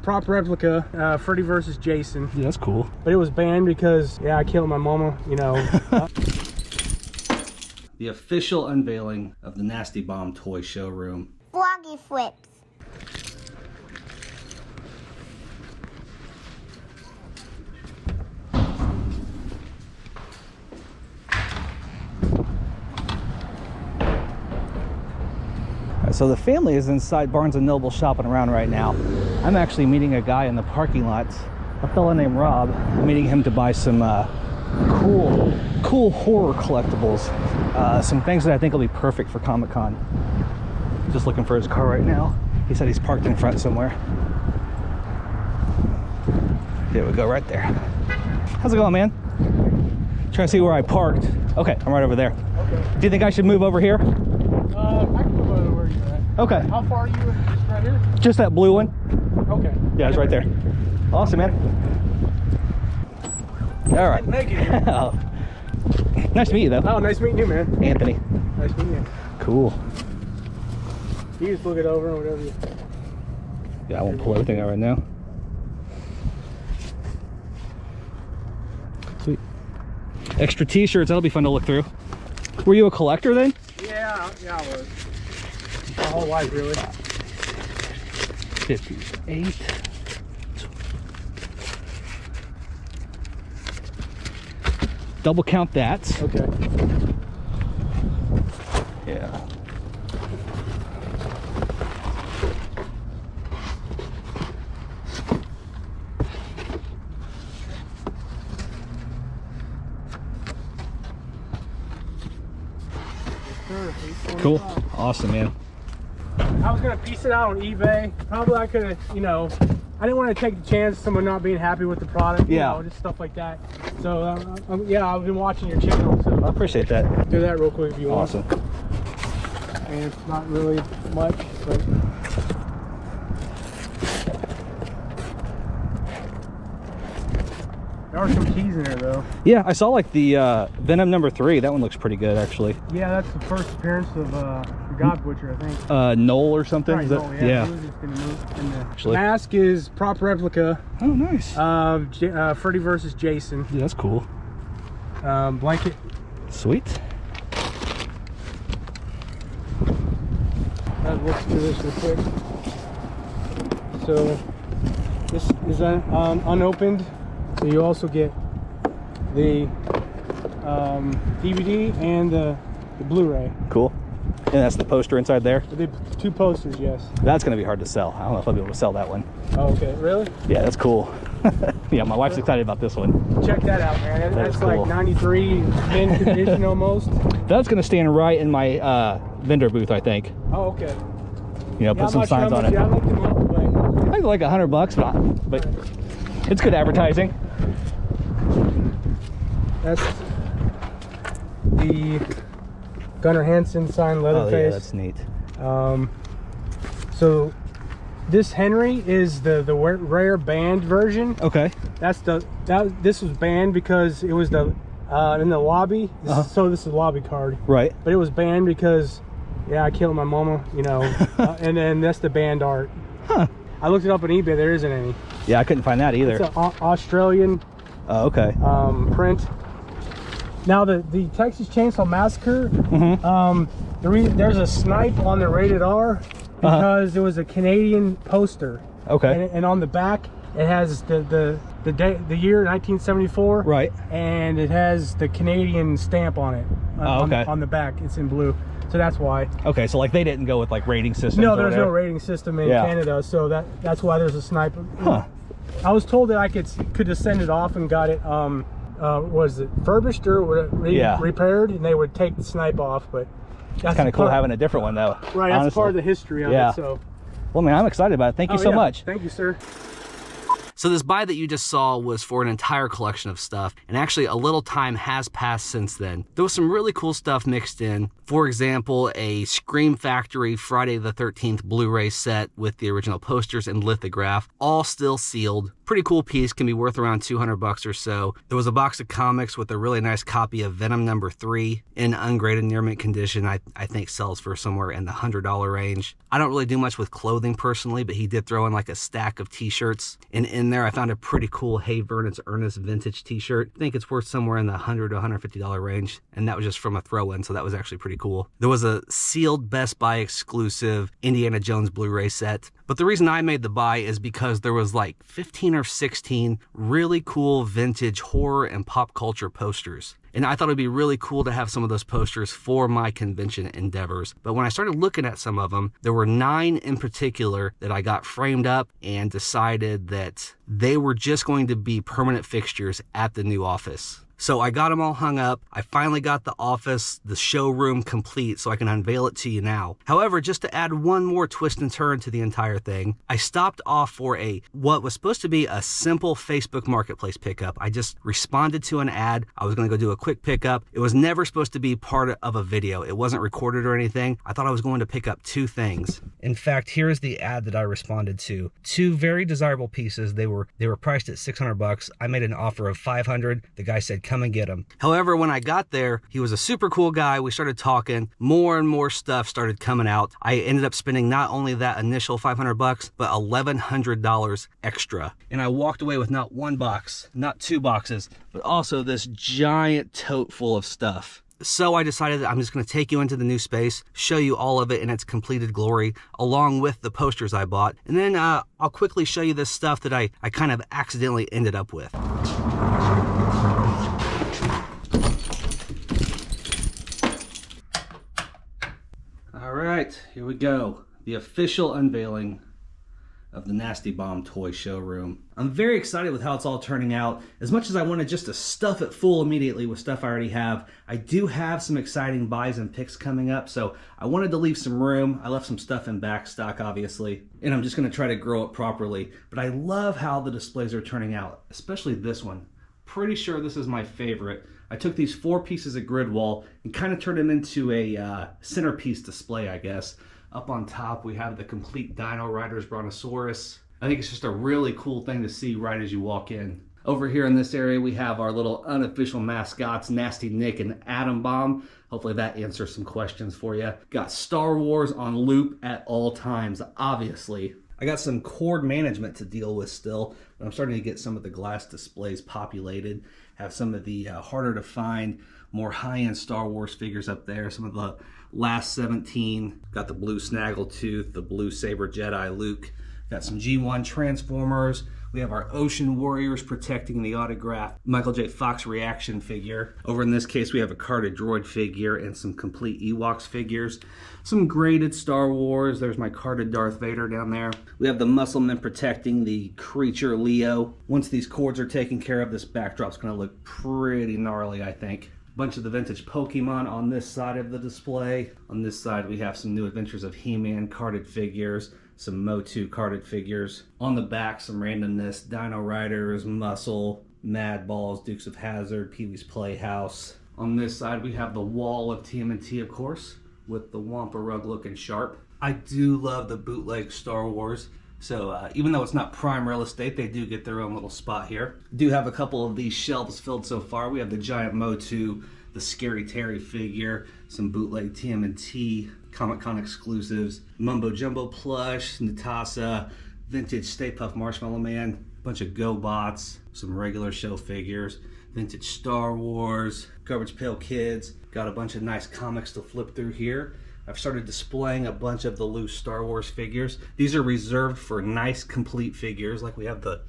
prop replica, Freddy versus Jason. Yeah, that's cool. But it was banned because, yeah, I killed my mama, you know. The official unveiling of the Nasty Bomb Toy Showroom. Froggy flips. So the family is inside Barnes & Noble shopping around right now. I'm actually meeting a guy in the parking lot, a fella named Rob. I'm meeting him to buy some cool horror collectibles. Some things that I think will be perfect for Comic-Con. Just looking for his car right now. He said he's parked in front somewhere. There we go, right there. How's it going, man? Trying to see where I parked. Okay, I'm right over there. Okay. Do you think I should move over here? I can move over where you're at. Okay. How far are you? Just right here? Just that blue one. Okay. Yeah, it's right there. Awesome, man. All right. Thank you. Nice to meet you, though. Oh, nice meeting you, man. Anthony. Nice meeting you. Cool. You just look it over and whatever you... Yeah, I won't pull everything out right now. Sweet. Extra t-shirts, that'll be fun to look through. Were you a collector then? Yeah, I was. My whole life, really. 58. Double count that. Okay. Yeah. Cool. Awesome, man. I was gonna piece it out on eBay. Probably I could have, you know, I didn't want to take the chance of someone not being happy with the product. Yeah. You know, just stuff like that. So yeah, I've been watching your channel. So I appreciate that. do that real quick if you want. Awesome. And it's not really much, but there are some keys in there though. Yeah, I saw like the Venom #3. That one looks pretty good, actually. Yeah, that's the first appearance of God Butcher, I think. Noel or something. Right, Is that, Noel, yeah. He was just in the Actually. mask is prop replica Oh, nice. of Freddy versus Jason. Yeah, that's cool. Blanket. Sweet. Let's do this real quick. So this is unopened. So you also get the DVD and the Blu-ray. Cool. And that's the poster inside there. The two posters, yes. That's going to be hard to sell. I don't know if I'll be able to sell that one. Oh, okay. Really? Yeah, that's cool. Yeah, my wife's excited about this one. Check that out, man. That's cool. like 93 mint condition almost. That's going to stand right in my vendor booth, I think. Oh, okay. You know, put some signs on it. Yeah, I looked them up, but I think like $100, but it's good advertising. that's the Gunnar Hansen signed Leatherface. Yeah, that's neat. So this Henry is the rare banned version. Okay. This was banned because it was in the lobby. So this is a lobby card. Right. But it was banned because, yeah, I killed my mama, you know. And then that's the banned art. Huh. I looked it up on eBay. There isn't any. Yeah, I couldn't find that either. It's an Australian Okay. print. Now the Texas Chainsaw Massacre. There's a snipe on the rated R because it was a Canadian poster. Okay. And on the back it has the year 1974. Right. And it has the Canadian stamp on it. Okay. On the back, it's in blue. So that's why. Okay, so like they didn't go with like rating systems. No, there's no rating system in Yeah. Canada, so that's why there's a snipe. Huh. I was told that I could just send it off and got it was it furbished or repaired, and they would take the snipe off. But that's Kind of cool having a different one though. Right, that's part of the history of it. So, well, man, I'm excited about it. Thank you so much. Thank you, sir. So this buy that you just saw was for an entire collection of stuff, and actually a little time has passed since then. There was some really cool stuff mixed in. For example, a Scream Factory Friday the 13th Blu-ray set with the original posters and lithograph, all still sealed. Pretty cool piece, can be worth around 200 bucks or so. There was a box of comics with a really nice copy of Venom #3 in ungraded near mint condition. I think sells for somewhere in the $100 range. I don't really do much with clothing personally, but he did throw in like a stack of t-shirts. And in there I found a pretty cool Hey Vernon's Ernest vintage t-shirt. I think it's worth somewhere in the $100 to $150 range. And that was just from a throw-in, so that was actually pretty cool. There was a sealed Best Buy exclusive Indiana Jones Blu-ray set. But the reason I made the buy is because there was like 15 or 16 really cool vintage horror and pop culture posters. And I thought it'd be really cool to have some of those posters for my convention endeavors. But when I started looking at some of them, there were 9 in particular that I got framed up and decided that they were just going to be permanent fixtures at the new office. So I got them all hung up. I finally got the office, the showroom complete, so I can unveil it to you now. However, just to add one more twist and turn to the entire thing, I stopped off for what was supposed to be a simple Facebook Marketplace pickup. I just responded to an ad. I was gonna go do a quick pickup. It was never supposed to be part of a video. It wasn't recorded or anything. I thought I was going to pick up 2 things. In fact, here's the ad that I responded to. 2 very desirable pieces. They were priced at 600 bucks. I made an offer of 500. The guy said, come and get him. However, when I got there, he was a super cool guy. We started talking. More and more stuff started coming out. I ended up spending not only that initial 500 bucks, but $1,100 extra. And I walked away with not 1 box, not 2 boxes, but also this giant tote full of stuff. So I decided that I'm just going to take you into the new space, show you all of it in its completed glory, along with the posters I bought. And then I'll quickly show you this stuff that I kind of accidentally ended up with. All right, here we go. The official unveiling of the Nasty Bomb Toy Showroom. I'm very excited with how it's all turning out. As much as I wanted just to stuff it full immediately with stuff I already have, I do have some exciting buys and picks coming up, so I wanted to leave some room. I left some stuff in back stock, obviously, and I'm just gonna try to grow it properly. But I love how the displays are turning out, especially this one. Pretty sure this is my favorite. I took these 4 pieces of grid wall and kind of turned them into a centerpiece display, I guess. Up on top, we have the complete Dino Riders Brontosaurus. I think it's just a really cool thing to see right as you walk in. Over here in this area, we have our little unofficial mascots, Nasty Nick and Atom Bomb. Hopefully that answers some questions for you. Got Star Wars on loop at all times, obviously. I got some cord management to deal with still, but I'm starting to get some of the glass displays populated. Have some of the harder to find, more high-end Star Wars figures up there. Some of the last 17. Got the blue Snaggletooth, the blue Saber Jedi Luke. Got some G1 Transformers. We have our Ocean Warriors protecting the autographed Michael J. Fox reaction figure. Over in this case, we have a carded droid figure and some complete Ewoks figures. Some graded Star Wars. There's my carded Darth Vader down there. We have the Muscleman protecting the creature Leo. Once these cords are taken care of, this backdrop's going to look pretty gnarly, I think. Bunch of the vintage Pokemon on this side of the display. On this side, we have some New Adventures of He-Man carded figures. Some Motu carded figures. On the back, some randomness, Dino Riders, Muscle, Mad Balls, Dukes of Hazzard, Pee-wee's Playhouse. On this side, we have the wall of TMNT, of course, with the Wampa Rug looking sharp. I do love the bootleg Star Wars, so even though it's not prime real estate, they do get their own little spot here. Do have a couple of these shelves filled so far. We have the giant Motu, the Scary Terry figure, some bootleg TMNT, Comic-Con exclusives, Mumbo Jumbo plush, Natasha, vintage Stay Puft Marshmallow Man, bunch of GoBots, some regular show figures, vintage Star Wars, Garbage Pail Kids. Got a bunch of nice comics to flip through here. I've started displaying a bunch of the loose Star Wars figures. These are reserved for nice complete figures, like we have the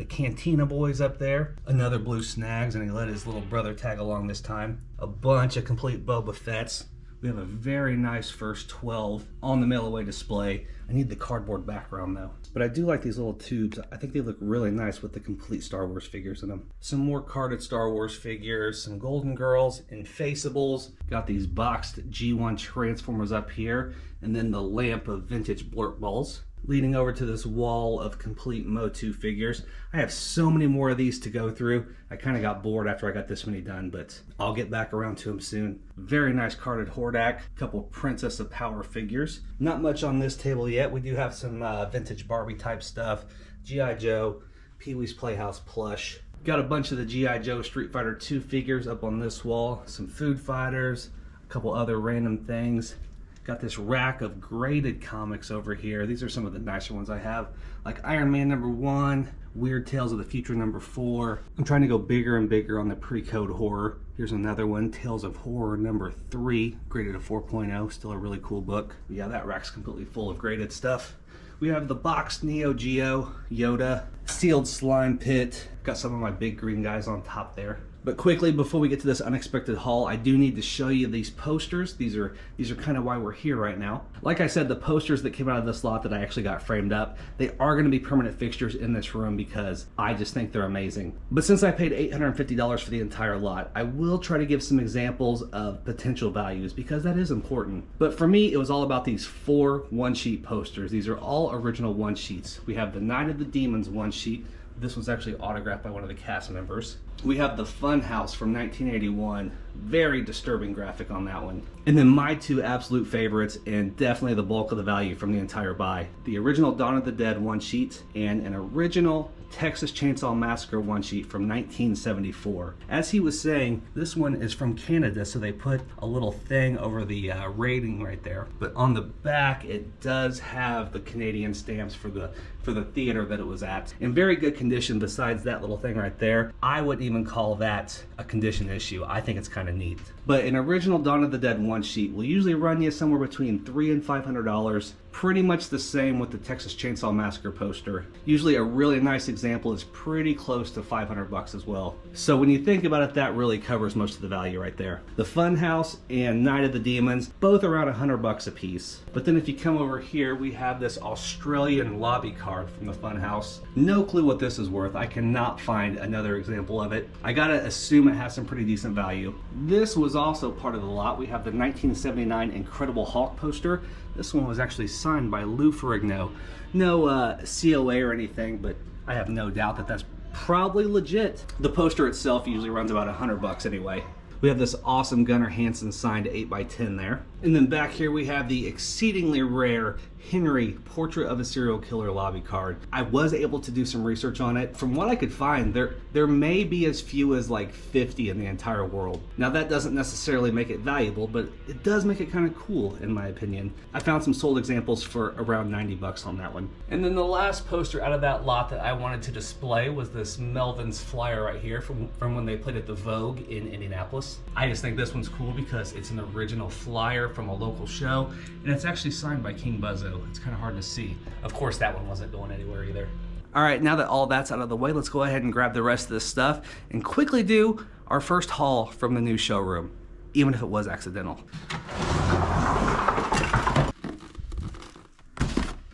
Cantina Boys up there. Another blue Snags, and he let his little brother tag along this time. A bunch of complete Boba Fett's. We have a very nice first 12 on the mail away display. I need the cardboard background though. But I do like these little tubes. I think they look really nice with the complete Star Wars figures in them. Some more carded Star Wars figures, some Golden Girls, Infaceables. Got these boxed G1 Transformers up here, and then the lamp of vintage Blurt Balls. Leading over to this wall of complete Motu figures. I have so many more of these to go through. I kind of got bored after I got this many done, but I'll get back around to them soon. Very nice carded Hordak, a couple Princess of Power figures. Not much on this table yet. We do have some vintage Barbie type stuff, G.I. Joe, Pee-wee's Playhouse plush. Got a bunch of the G.I. Joe Street Fighter 2 figures up on this wall. Some food fighters, a couple other random things. Got this rack of graded comics over here. These are some of the nicer ones I have, like Iron Man #1, Weird Tales of the Future #4. I'm trying to go bigger and bigger on the pre-code horror. Here's another one, Tales of Horror #3, graded a 4.0, still a really cool book. But yeah, that rack's completely full of graded stuff. We have the boxed Neo Geo, Yoda, sealed slime pit. Got some of my big green guys on top there. But quickly, before we get to this unexpected haul, I do need to show you these posters. These are kind of why we're here right now. Like I said, the posters that came out of this lot that I actually got framed up, they are going to be permanent fixtures in this room because I just think they're amazing. But since I paid $850 for the entire lot, I will try to give some examples of potential values because that is important. But for me, it was all about these 4 one-sheet posters. These are all original one-sheets. We have the Night of the Demons one-sheet. This was actually autographed by one of the cast members. We have the Fun House from 1981. Very disturbing graphic on that one. And then my 2 absolute favorites, and definitely the bulk of the value from the entire buy. The original Dawn of the Dead one sheet and an original Texas Chainsaw Massacre one sheet from 1974. As he was saying, this one is from Canada, so they put a little thing over the rating right there. But on the back, it does have the Canadian stamps for the theater that it was at. In very good condition besides that little thing right there. I wouldn't even call that a condition issue. I think it's kind of neat. But an original Dawn of the Dead one sheet will usually run you somewhere between $300 and $500. Pretty much the same with the Texas Chainsaw Massacre poster. Usually a really nice example is pretty close to $500 as well. So when you think about it, that really covers most of the value right there. The Funhouse and Night of the Demons, both around $100 a piece. But then if you come over here, we have this Australian lobby card from the Funhouse. No clue what this is worth. I cannot find another example of it. I gotta assume it has some pretty decent value. This was also part of the lot. We have the 1979 Incredible Hulk poster. This one was actually signed by Lou Ferrigno. No COA or anything, but I have no doubt that that's probably legit. The poster itself usually runs about $100 anyway. We have this awesome Gunnar Hansen signed 8x10 there. And then back here we have the exceedingly rare Henry Portrait of a Serial Killer lobby card. I was able to do some research on it. From what I could find, there may be as few as like 50 in the entire world. Now that doesn't necessarily make it valuable, but it does make it kind of cool in my opinion. I found some sold examples for around $90 on that one. And then the last poster out of that lot that I wanted to display was this Melvin's flyer right here from when they played at the Vogue in Indianapolis. I just think this one's cool because it's an original flyer from a local show, and it's actually signed by King Buzzo. It's kind of hard to see. Of course, that one wasn't going anywhere either. All right, now that all that's out of the way, let's go ahead and grab the rest of this stuff and quickly do our first haul from the new showroom, even if it was accidental.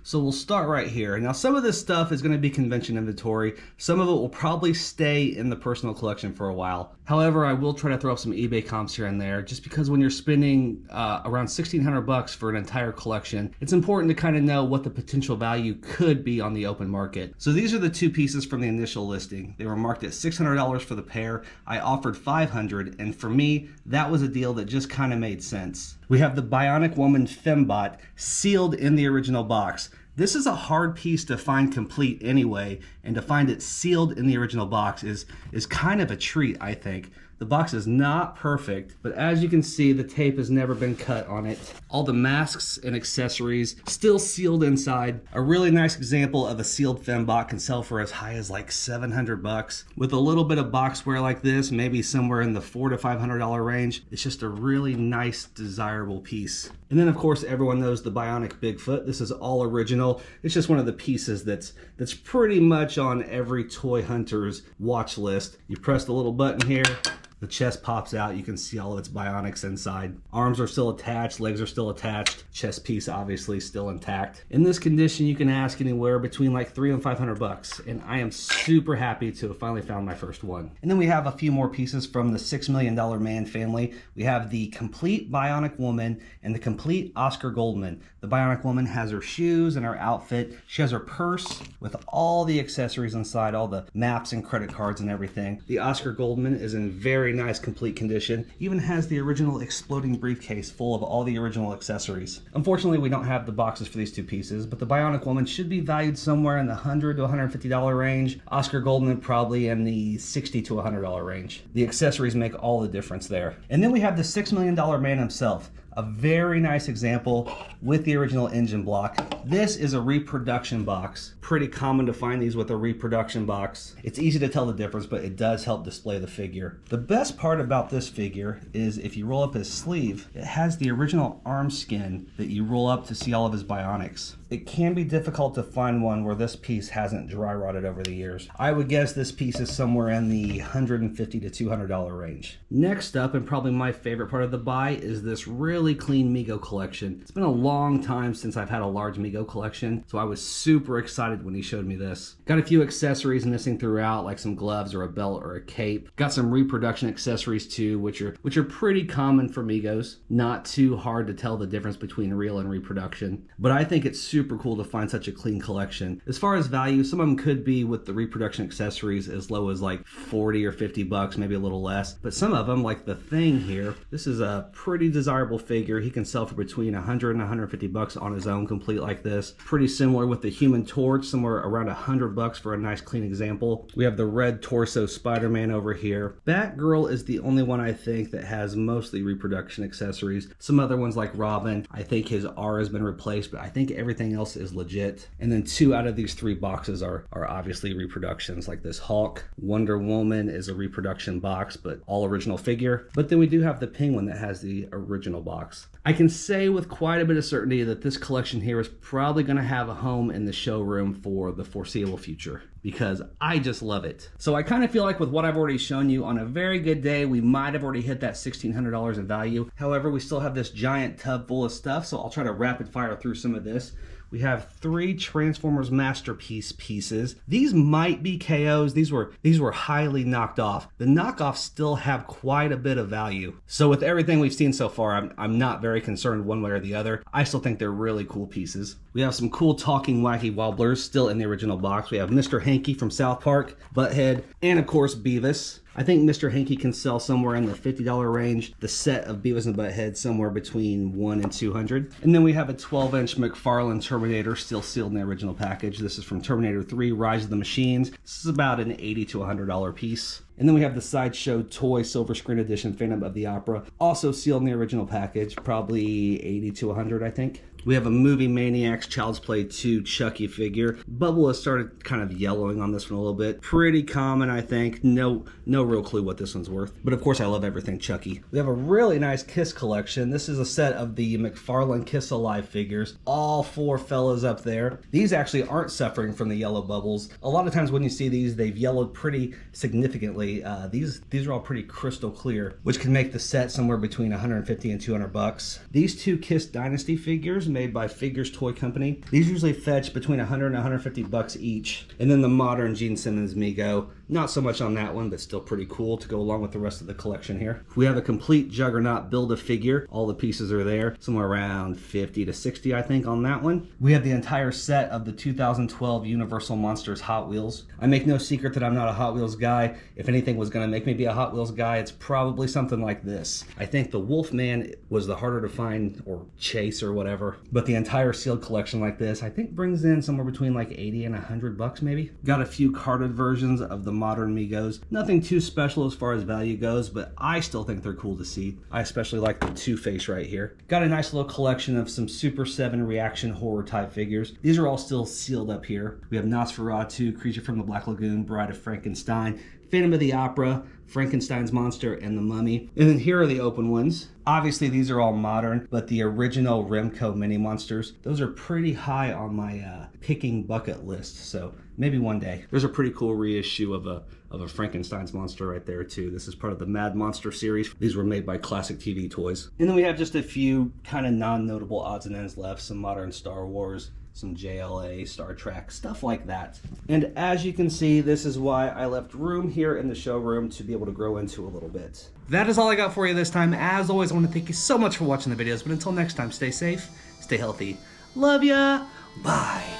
So we'll start right here. Now some of this stuff is going to be convention inventory. Some of it will probably stay in the personal collection for a while. However, I will try to throw up some eBay comps here and there, just because when you're spending around $1,600 for an entire collection, it's important to kind of know what the potential value could be on the open market. So these are the 2 pieces from the initial listing. They were marked at $600 for the pair. I offered $500, and for me, that was a deal that just kind of made sense. We have the Bionic Woman Fembot sealed in the original box. This is a hard piece to find complete anyway, and to find it sealed in the original box is kind of a treat, I think. The box is not perfect, but as you can see, the tape has never been cut on it. All the masks and accessories still sealed inside. A really nice example of a sealed fembot can sell for as high as like $700. With a little bit of boxware like this, maybe somewhere in the $400 to $500 range, it's just a really nice, desirable piece. And then of course, everyone knows the Bionic Bigfoot. This is all original. It's just one of the pieces that's pretty much on every toy hunter's watch list. You press the little button here, the chest pops out, you can see all of its bionics inside. Arms are still attached, legs are still attached, chest piece obviously still intact. In this condition, you can ask anywhere between like $300 and $500, and I am super happy to have finally found my first one. And then we have a few more pieces from the $6 Million Man family. We have the complete Bionic Woman and the complete Oscar Goldman. The Bionic Woman has her shoes and her outfit. She has her purse with all the accessories inside, all the maps and credit cards and everything. The Oscar Goldman is in very very nice complete condition. Even has the original exploding briefcase full of all the original accessories. Unfortunately, we don't have the boxes for these two pieces, but the Bionic Woman should be valued somewhere in the $100 to $150 range. Oscar Goldman probably in the $60 to $100 range. The accessories make all the difference there. And then we have the $6 million man himself. A very nice example with the original engine block. This is a reproduction box. Pretty common to find these with a reproduction box. It's easy to tell the difference, but it does help display the figure. The best part about this figure is if you roll up his sleeve, it has the original arm skin that you roll up to see all of his bionics. It can be difficult to find one where this piece hasn't dry rotted over the years. I would guess this piece is somewhere in the $150 to $200 range. Next up, and probably my favorite part of the buy, is this really clean Mego collection. It's been a long time since I've had a large Mego collection, so I was super excited when he showed me this. Got a few accessories missing throughout, like some gloves or a belt or a cape. Got some reproduction accessories too, which are pretty common for Megos. Not too hard to tell the difference between real and reproduction, but I think it's super cool to find such a clean collection. As far as value, some of them could be with the reproduction accessories as low as like 40 or 50 bucks, maybe a little less, but some of them, like the Thing here, this is a pretty desirable figure. He can sell for between 100 and 150 bucks on his own, complete like this. Pretty similar with the Human Torch, somewhere around 100 bucks for a nice clean example. We have the red torso Spider-Man over here. Batgirl is the only one I think that has mostly reproduction accessories. Some other ones like Robin, I think his R has been replaced, but I think everything else is legit. And then 2 out of these 3 boxes are obviously reproductions, like this Hulk. Wonder Woman is a reproduction box, but all original figure. But then we do have the Penguin that has the original box. I can say with quite a bit of certainty that this collection here is probably going to have a home in the showroom for the foreseeable future, because I just love it. So I kind of feel like with what I've already shown you, on a very good day, we might have already hit that $1,600 in value. However, we still have this giant tub full of stuff, so I'll try to rapid fire through some of this. We have 3 Transformers Masterpiece pieces. These might be KOs. These were highly knocked off. The knockoffs still have quite a bit of value. So with everything we've seen so far, I'm not very concerned one way or the other. I still think they're really cool pieces. We have some cool talking wacky wobblers still in the original box. We have Mr. Hanky from South Park, Butthead, and of course Beavis. I think Mr. Hanky can sell somewhere in the $50 range. The set of Beavis and Butthead somewhere between $100 and $200. And then we have a 12-inch McFarlane Terminator still sealed in the original package. This is from Terminator 3, Rise of the Machines. This is about an $80 to $100 piece. And then we have the Sideshow Toy Silver Screen Edition Phantom of the Opera, also sealed in the original package, probably $80 to $100, I think. We have a Movie Maniacs Child's Play 2 Chucky figure. Bubble has started kind of yellowing on this one a little bit. Pretty common, I think. No real clue what this one's worth. But of course, I love everything Chucky. We have a really nice Kiss collection. This is a set of the McFarlane Kiss Alive figures. All 4 fellas up there. These actually aren't suffering from the yellow bubbles. A lot of times when you see these, they've yellowed pretty significantly. These are all pretty crystal clear, which can make the set somewhere between 150 and 200 bucks. These 2 Kiss Dynasty figures made by Figures Toy Company. These usually fetch between 100 and 150 bucks each. And then the modern Gene Simmons Mego, not so much on that one, but still pretty cool to go along with the rest of the collection here. We have a complete Juggernaut Build-A-Figure. All the pieces are there, somewhere around 50 to 60, I think, on that one. We have the entire set of the 2012 Universal Monsters Hot Wheels. I make no secret that I'm not a Hot Wheels guy. If anything was gonna make me be a Hot Wheels guy, it's probably something like this. I think the Wolfman was the harder to find or chase or whatever, but the entire sealed collection like this, I think brings in somewhere between like 80 and 100 bucks maybe. Got a few carded versions of the modern Megos. Nothing too special as far as value goes, but I still think they're cool to see. I especially like the Two-Face right here. Got a nice little collection of some Super 7 reaction horror type figures. These are all still sealed up here. We have Nosferatu, Creature from the Black Lagoon, Bride of Frankenstein, Phantom of the Opera, Frankenstein's Monster, and the Mummy. And then here are the open ones. Obviously these are all modern, but the original Remco mini monsters, those are pretty high on my picking bucket list, so maybe one day. There's a pretty cool reissue of a Frankenstein's Monster right there too. This is part of the Mad Monster series. These were made by Classic TV Toys. And then we have just a few kind of non-notable odds and ends left, some modern Star Wars, some JLA, Star Trek, stuff like that. And as you can see, this is why I left room here in the showroom to be able to grow into a little bit. That is all I got for you this time. As always, I want to thank you so much for watching the videos, but until next time, stay safe, stay healthy. Love ya, bye.